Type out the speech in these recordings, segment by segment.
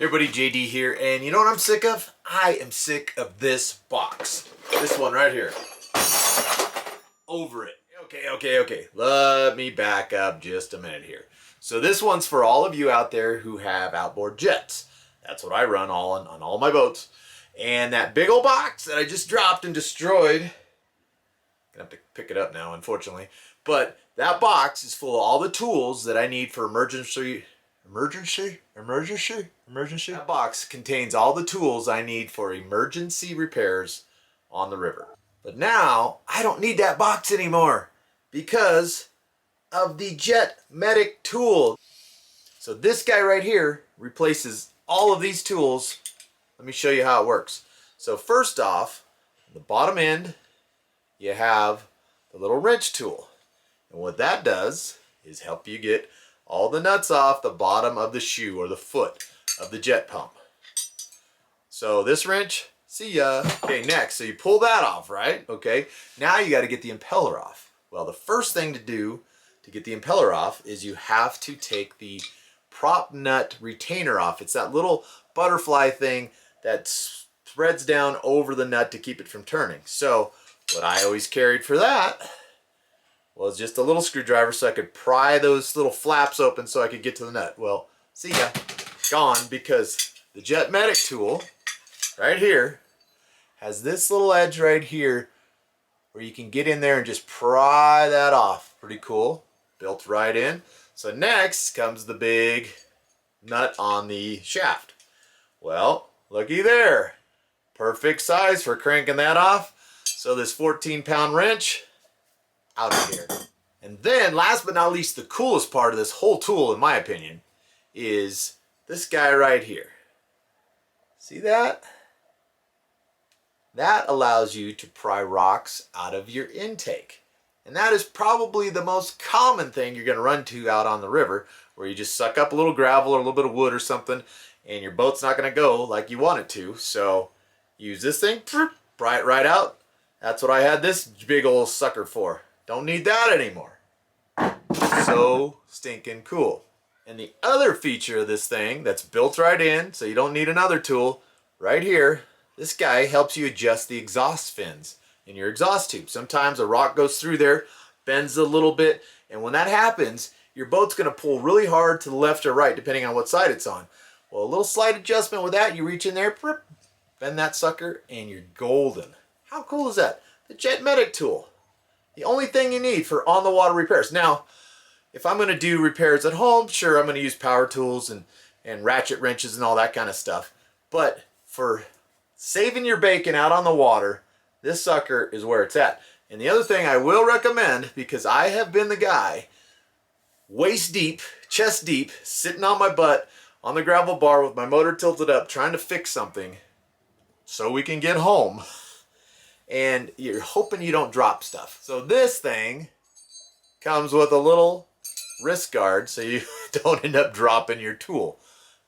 Everybody, JD here, and you know what I'm sick of? I am sick of this box. This one right here. Over it. Okay. Let me back up just a minute here. So this one's for all of you out there who have outboard jets. That's what I run on all my boats. And that big old box that I just dropped and destroyed, I'm gonna have to pick it up now, unfortunately. But that box is full of all the tools that I need for emergency. That box contains all the tools I need for emergency repairs on the river. But now I don't need that box anymore because of the Jet Medic tool. So this guy right here replaces all of these tools. Let me show you how it works. So first off, the bottom end, you have the little wrench tool. And what that does is help you get all the nuts off the bottom of the shoe or the foot of the jet pump. So this wrench, see ya. Okay, next, so you pull that off, right? Okay, now you got to get the impeller off. Well, the first thing to do to get the impeller off is you have to take the prop nut retainer off. It's that little butterfly thing that spreads down over the nut to keep it from turning. So what I always carried for that was just a little screwdriver so I could pry those little flaps open so I could get to the nut. Well, see ya, gone, because the Jet Medic tool right here has this little edge right here where you can get in there and just pry that off. Pretty cool, built right in. So next comes the big nut on the shaft. Well, looky there, perfect size for cranking that off. So this 14-pound wrench, out of here. And then last but not least, the coolest part of this whole tool, in my opinion, is this guy right here. See that? That allows you to pry rocks out of your intake. And that is probably the most common thing you're going to run to out on the river, where you just suck up a little gravel or a little bit of wood or something, and your boat's not going to go like you want it to. So use this thing, pry it right out. That's what I had this big old sucker for. Don't need that anymore. So stinking cool. And the other feature of this thing that's built right in, so you don't need another tool, right here, this guy helps you adjust the exhaust fins in your exhaust tube. Sometimes a rock goes through there, bends a little bit, and when that happens, your boat's going to pull really hard to the left or right, depending on what side it's on. Well, a little slight adjustment with that, you reach in there, bend that sucker, and you're golden. How cool is that? The Jet Medic tool. The only thing you need for on-the-water repairs. Now, if I'm going to do repairs at home, sure, I'm going to use power tools and ratchet wrenches and all that kind of stuff. But for saving your bacon out on the water, this sucker is where it's at. And the other thing I will recommend, because I have been the guy, waist deep, chest deep, sitting on my butt on the gravel bar with my motor tilted up, trying to fix something so we can get home. And you're hoping you don't drop stuff. So this thing comes with a little wrist guard so you don't end up dropping your tool.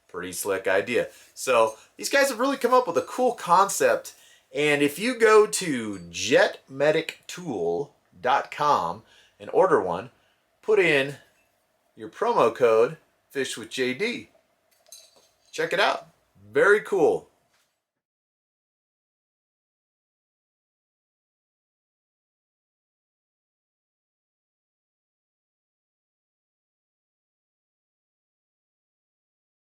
Pretty slick idea. So these guys have really come up with a cool concept. And if you go to jetmedictool.com and order one, put in your promo code fishwithjd. Check it out. Very cool.